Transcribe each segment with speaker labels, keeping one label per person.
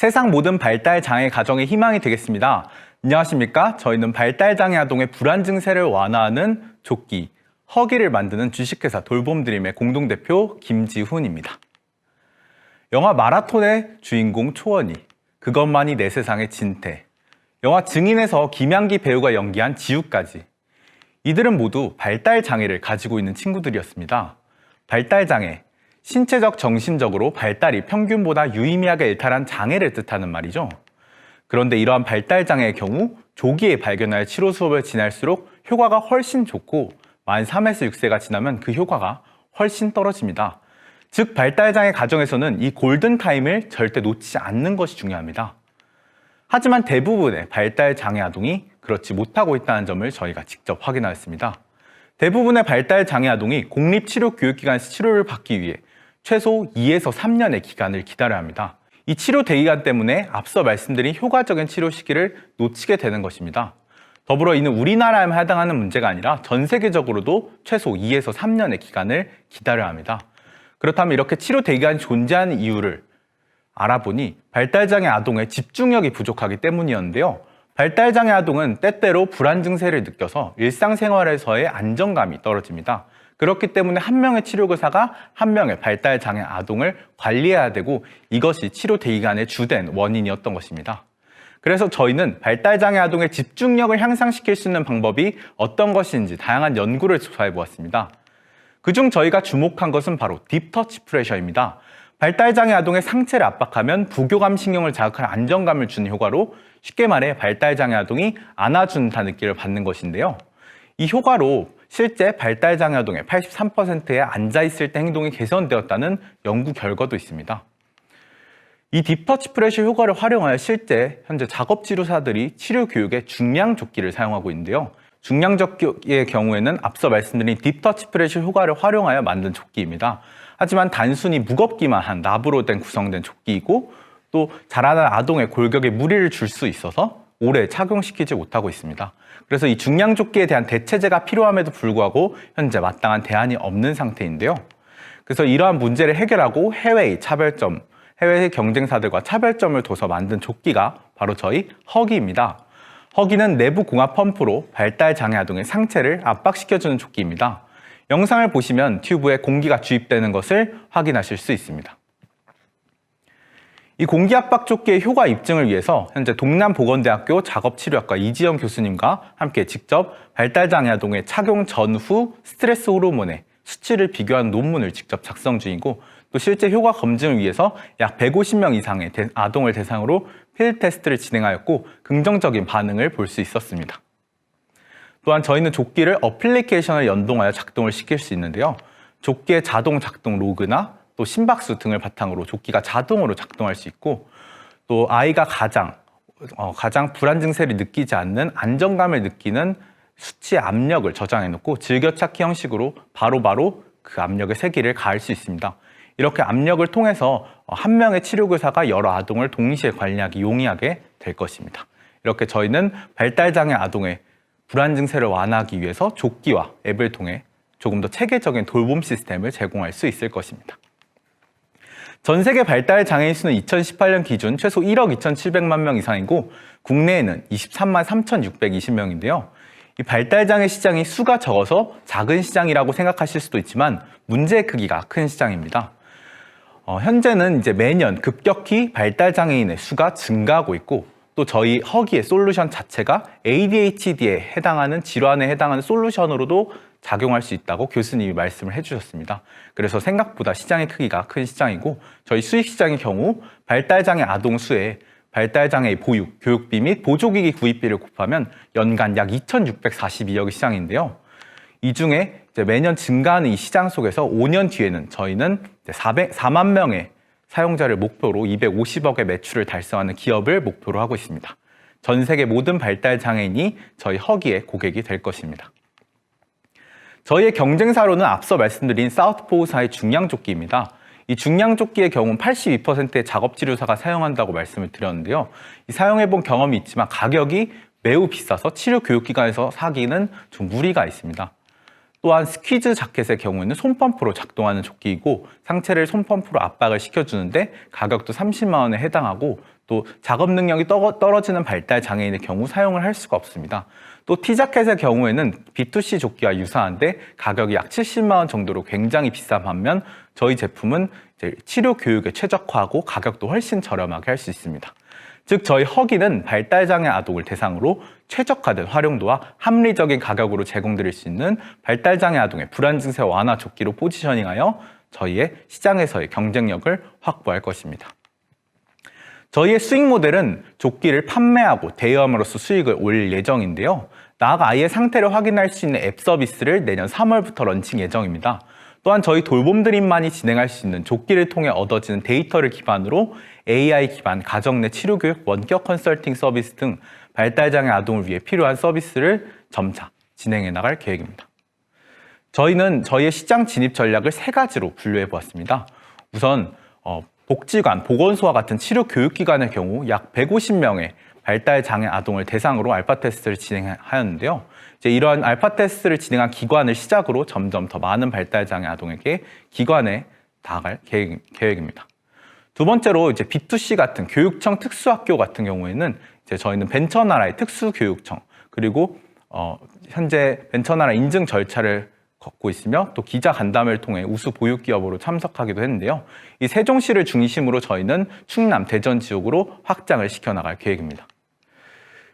Speaker 1: 세상 모든 발달 장애 가정의 희망이 되겠습니다. 안녕하십니까? 저희는 발달 장애 아동의 불안 증세를 완화하는 조끼, 허기를 만드는 주식회사 돌봄드림의 공동대표 김지훈입니다. 영화 마라톤의 주인공 초원이, 그것만이 내 세상의 진태, 영화 증인에서 김양기 배우가 연기한 지우까지, 이들은 모두 발달 장애를 가지고 있는 친구들이었습니다. 발달 장애, 신체적, 정신적으로 발달이 평균보다 유의미하게 일탈한 장애를 뜻하는 말이죠. 그런데 이러한 발달 장애의 경우 조기에 발견하여 치료 수업을 지날수록 효과가 훨씬 좋고 만 3에서 6세가 지나면 그 효과가 훨씬 떨어집니다. 즉 발달 장애 가정에서는 이 골든타임을 절대 놓치지 않는 것이 중요합니다. 하지만 대부분의 발달 장애 아동이 그렇지 못하고 있다는 점을 저희가 직접 확인하였습니다. 대부분의 발달 장애 아동이 공립치료교육기관에서 치료를 받기 위해 최소 2에서 3년의 기간을 기다려야 합니다. 이 치료 대기간 때문에 앞서 말씀드린 효과적인 치료 시기를 놓치게 되는 것입니다. 더불어 이는 우리나라에만 해당하는 문제가 아니라 전 세계적으로도 최소 2에서 3년의 기간을 기다려야 합니다. 그렇다면 이렇게 치료 대기간이 존재하는 이유를 알아보니 발달장애 아동의 집중력이 부족하기 때문이었는데요. 발달장애 아동은 때때로 불안 증세를 느껴서 일상생활에서의 안정감이 떨어집니다. 그렇기 때문에 한 명의 치료교사가 한 명의 발달장애 아동을 관리해야 되고 이것이 치료 대기간의 주된 원인이었던 것입니다. 그래서 저희는 발달장애 아동의 집중력을 향상시킬 수 있는 방법이 어떤 것인지 다양한 연구를 조사해 보았습니다. 그중 저희가 주목한 것은 바로 딥터치 프레셔입니다. 발달장애 아동의 상체를 압박하면 부교감 신경을 자극할 안정감을 주는 효과로 쉽게 말해 발달장애 아동이 안아준다는 느낌을 받는 것인데요. 이 효과로 실제 발달장애 아동의 83%의 앉아있을 때 행동이 개선되었다는 연구 결과도 있습니다. 이 딥터치 프레셔 효과를 활용하여 실제 현재 작업치료사들이 치료교육에 중량조끼를 사용하고 있는데요. 중량조끼의 경우에는 앞서 말씀드린 딥터치 프레셔 효과를 활용하여 만든 조끼입니다. 하지만 단순히 무겁기만 한 납으로 구성된 조끼이고 또 자라는 아동의 골격에 무리를 줄 수 있어서 오래 착용시키지 못하고 있습니다. 그래서 이 중량조끼에 대한 대체제가 필요함에도 불구하고 현재 마땅한 대안이 없는 상태인데요. 그래서 이러한 문제를 해결하고 해외의 경쟁사들과 차별점을 둬서 만든 조끼가 바로 저희 허기입니다. 허기는 내부 공압 펌프로 발달 장애 아동의 상체를 압박시켜주는 조끼입니다. 영상을 보시면 튜브에 공기가 주입되는 것을 확인하실 수 있습니다. 이 공기압박 조끼의 효과 입증을 위해서 현재 동남보건대학교 작업치료학과 이지영 교수님과 함께 직접 발달장애 아동의 착용 전후 스트레스 호르몬의 수치를 비교한 논문을 직접 작성 중이고 또 실제 효과 검증을 위해서 약 150명 이상의 아동을 대상으로 필드 테스트를 진행하였고 긍정적인 반응을 볼 수 있었습니다. 또한 저희는 조끼를 어플리케이션을 연동하여 작동을 시킬 수 있는데요. 조끼의 자동 작동 로그나 또 심박수 등을 바탕으로 조끼가 자동으로 작동할 수 있고 또 아이가 가장 불안 증세를 느끼지 않는 안정감을 느끼는 수치 압력을 저장해 놓고 즐겨찾기 형식으로 바로바로 그 압력의 세기를 가할 수 있습니다. 이렇게 압력을 통해서 한 명의 치료교사가 여러 아동을 동시에 관리하기 용이하게 될 것입니다. 이렇게 저희는 발달장애 아동의 불안 증세를 완화하기 위해서 조끼와 앱을 통해 조금 더 체계적인 돌봄 시스템을 제공할 수 있을 것입니다. 전 세계 발달 장애인 수는 2018년 기준 최소 1억 2,700만 명 이상이고 국내에는 23만 3,620명인데요. 이 발달 장애 시장이 수가 적어서 작은 시장이라고 생각하실 수도 있지만 문제의 크기가 큰 시장입니다. 현재는 이제 매년 급격히 발달 장애인의 수가 증가하고 있고 또 저희 허기의 솔루션 자체가 ADHD에 해당하는 질환에 해당하는 솔루션으로도 작용할 수 있다고 교수님이 말씀을 해주셨습니다. 그래서 생각보다 시장의 크기가 큰 시장이고 저희 수익시장의 경우 발달장애 아동 수에 발달장애의 보육, 교육비 및 보조기기 구입비를 곱하면 연간 약 2,642억의 시장인데요. 이 중에 이제 매년 증가하는 이 시장 속에서 5년 뒤에는 저희는 4만 명의 사용자를 목표로 250억의 매출을 달성하는 기업을 목표로 하고 있습니다. 전 세계 모든 발달장애인이 저희 허기의 고객이 될 것입니다. 저희의 경쟁사로는 앞서 말씀드린 사우스포우사의 중량조끼입니다. 이 중량조끼의 경우는 82%의 작업치료사가 사용한다고 말씀을 드렸는데요. 이 사용해본 경험이 있지만 가격이 매우 비싸서 치료교육기관에서 사기는 좀 무리가 있습니다. 또한 스퀴즈 자켓의 경우에는 손펌프로 작동하는 조끼이고 상체를 손펌프로 압박을 시켜주는데 가격도 30만 원에 해당하고 또 작업 능력이 떨어지는 발달 장애인의 경우 사용을 할 수가 없습니다. 또 T자켓의 경우에는 B2C 조끼와 유사한데 가격이 약 70만 원 정도로 굉장히 비싼 반면 저희 제품은 이제 치료 교육에 최적화하고 가격도 훨씬 저렴하게 할 수 있습니다. 즉 저희 허기는 발달장애 아동을 대상으로 최적화된 활용도와 합리적인 가격으로 제공드릴 수 있는 발달장애 아동의 불안 증세 완화 조끼로 포지셔닝하여 저희의 시장에서의 경쟁력을 확보할 것입니다. 저희의 수익 모델은 조끼를 판매하고 대여함으로써 수익을 올릴 예정인데요. 나아가 아이의 상태를 확인할 수 있는 앱 서비스를 내년 3월부터 런칭 예정입니다. 또한 저희 돌봄드림만이 진행할 수 있는 조끼를 통해 얻어지는 데이터를 기반으로 AI 기반 가정 내 치료교육 원격 컨설팅 서비스 등 발달장애 아동을 위해 필요한 서비스를 점차 진행해 나갈 계획입니다. 저희는 저희의 시장 진입 전략을 3가지로 분류해 보았습니다. 우선 복지관, 보건소와 같은 치료 교육기관의 경우 약 150명의 발달장애 아동을 대상으로 알파 테스트를 진행하였는데요. 이제 이러한 알파 테스트를 진행한 기관을 시작으로 점점 더 많은 발달장애 아동에게 기관에 다가갈 계획입니다. 두 번째로 이제 B2C 같은 교육청 특수학교 같은 경우에는 이제 저희는 벤처나라의 특수교육청 그리고 현재 벤처나라 인증 절차를 걷고 있으며 또 기자 간담회를 통해 우수 보육기업으로 참석하기도 했는데요. 이 세종시를 중심으로 저희는 충남, 대전 지역으로 확장을 시켜나갈 계획입니다.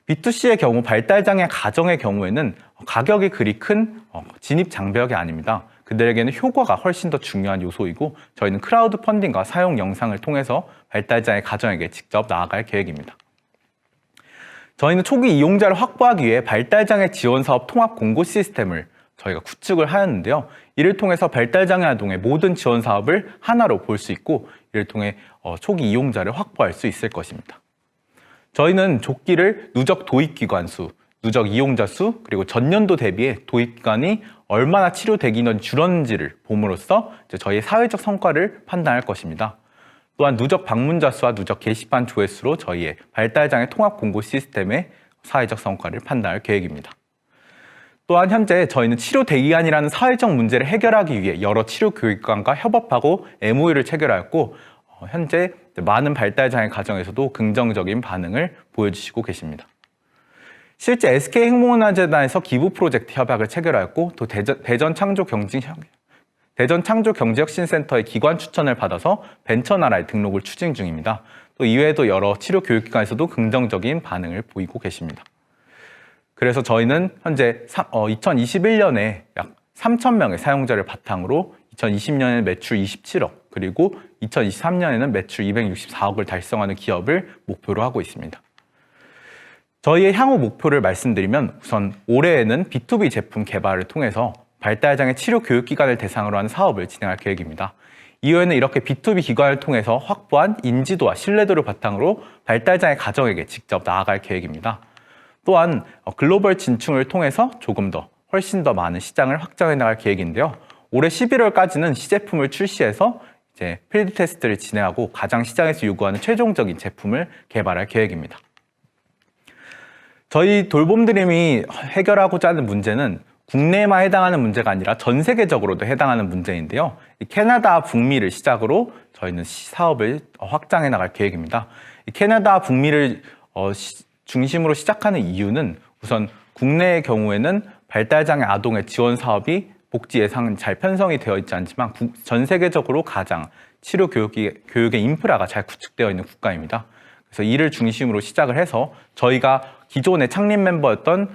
Speaker 1: B2C의 경우 발달장애 가정의 경우에는 가격이 그리 큰 진입 장벽이 아닙니다. 그들에게는 효과가 훨씬 더 중요한 요소이고 저희는 크라우드 펀딩과 사용 영상을 통해서 발달장애 가정에게 직접 나아갈 계획입니다. 저희는 초기 이용자를 확보하기 위해 발달장애 지원사업 통합 공고 시스템을 저희가 구축을 하였는데요. 이를 통해서 발달장애 아동의 모든 지원 사업을 하나로 볼 수 있고 이를 통해 초기 이용자를 확보할 수 있을 것입니다. 저희는 조끼를 누적 도입기관 수, 누적 이용자 수, 그리고 전년도 대비해 도입기관이 얼마나 치료 대기인원이 줄었는지를 봄으로써 저희의 사회적 성과를 판단할 것입니다. 또한 누적 방문자 수와 누적 게시판 조회수로 저희의 발달장애 통합 공고 시스템의 사회적 성과를 판단할 계획입니다. 또한 현재 저희는 치료 대기간이라는 사회적 문제를 해결하기 위해 여러 치료 교육관과 협업하고 MOU를 체결하였고 현재 많은 발달장애 가정에서도 긍정적인 반응을 보여주시고 계십니다. 실제 SK행복문화재단에서 기부 프로젝트 협약을 체결하였고 또 대전 창조경제혁신센터의 기관 추천을 받아서 벤처나라에 등록을 추진 중입니다. 또 이외에도 여러 치료 교육기관에서도 긍정적인 반응을 보이고 계십니다. 그래서 저희는 현재 2021년에 약 3,000명의 사용자를 바탕으로 2020년에는 매출 27억 그리고 2023년에는 매출 264억을 달성하는 기업을 목표로 하고 있습니다. 저희의 향후 목표를 말씀드리면 우선 올해에는 B2B 제품 개발을 통해서 발달장애 치료 교육기관을 대상으로 하는 사업을 진행할 계획입니다. 이후에는 이렇게 B2B 기관을 통해서 확보한 인지도와 신뢰도를 바탕으로 발달장애 가정에게 직접 나아갈 계획입니다. 또한 글로벌 진출을 통해서 조금 더 훨씬 더 많은 시장을 확장해 나갈 계획인데요. 올해 11월까지는 시제품을 출시해서 이제 필드 테스트를 진행하고 가장 시장에서 요구하는 최종적인 제품을 개발할 계획입니다. 저희 돌봄드림이 해결하고자 하는 문제는 국내에만 해당하는 문제가 아니라 전 세계적으로도 해당하는 문제인데요. 캐나다 북미를 시작으로 저희는 사업을 확장해 나갈 계획입니다. 캐나다 북미를 중심으로 시작하는 이유는 우선 국내의 경우에는 발달장애 아동의 지원 사업이 복지 예산은 잘 편성이 되어 있지 않지만 전 세계적으로 가장 치료 교육의 인프라가 잘 구축되어 있는 국가입니다. 그래서 이를 중심으로 시작을 해서 저희가 기존의 창립 member였던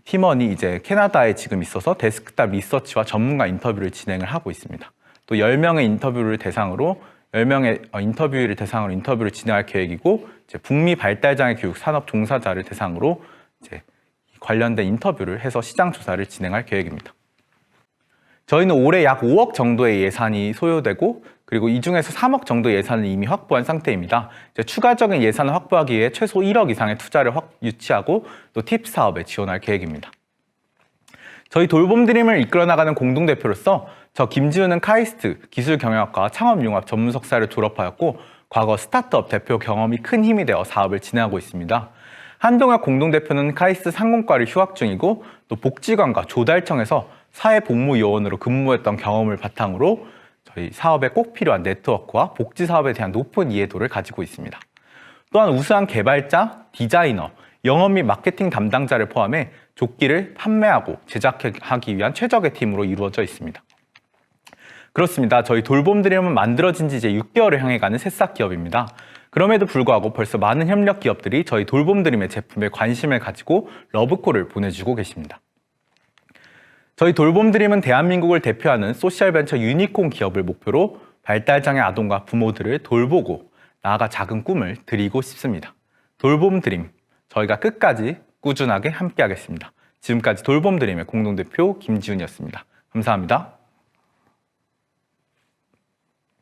Speaker 1: 팀원이 이제 캐나다에 지금 있어서 데스크탑 리서치와 전문가 인터뷰를 진행을 하고 있습니다. 또 10명의 인터뷰를 대상으로 인터뷰를 진행할 계획이고 이제 북미 발달장애 교육 산업 종사자를 대상으로 이제 관련된 인터뷰를 해서 시장 조사를 진행할 계획입니다. 저희는 올해 약 5억 정도의 예산이 소요되고 그리고 이 중에서 3억 정도의 예산을 이미 확보한 상태입니다. 이제 추가적인 예산을 확보하기 위해 최소 1억 이상의 투자를 유치하고 또 팁 사업에 지원할 계획입니다. 저희 돌봄드림을 이끌어 나가는 공동대표로서 저 김지우는 카이스트 기술경영학과 창업융합 전문석사를 졸업하였고 과거 스타트업 대표 경험이 큰 힘이 되어 사업을 진행하고 있습니다. 한동혁 공동대표는 카이스트 상공과를 휴학 중이고 또 복지관과 조달청에서 사회복무요원으로 근무했던 경험을 바탕으로 저희 사업에 꼭 필요한 네트워크와 복지 사업에 대한 높은 이해도를 가지고 있습니다. 또한 우수한 개발자, 디자이너, 영업 및 마케팅 담당자를 포함해 조끼를 판매하고 제작하기 위한 최적의 팀으로 이루어져 있습니다. 그렇습니다. 저희 돌봄드림은 만들어진 지 이제 6개월을 향해 가는 새싹 기업입니다. 그럼에도 불구하고 벌써 많은 협력 기업들이 저희 돌봄드림의 제품에 관심을 가지고 러브콜을 보내주고 계십니다. 저희 돌봄드림은 대한민국을 대표하는 소셜벤처 유니콘 기업을 목표로 발달장애 아동과 부모들을 돌보고 나아가 작은 꿈을 드리고 싶습니다. 돌봄드림, 저희가 끝까지 꾸준하게 함께하겠습니다. 지금까지 돌봄드림의 공동대표 김지훈이었습니다. 감사합니다.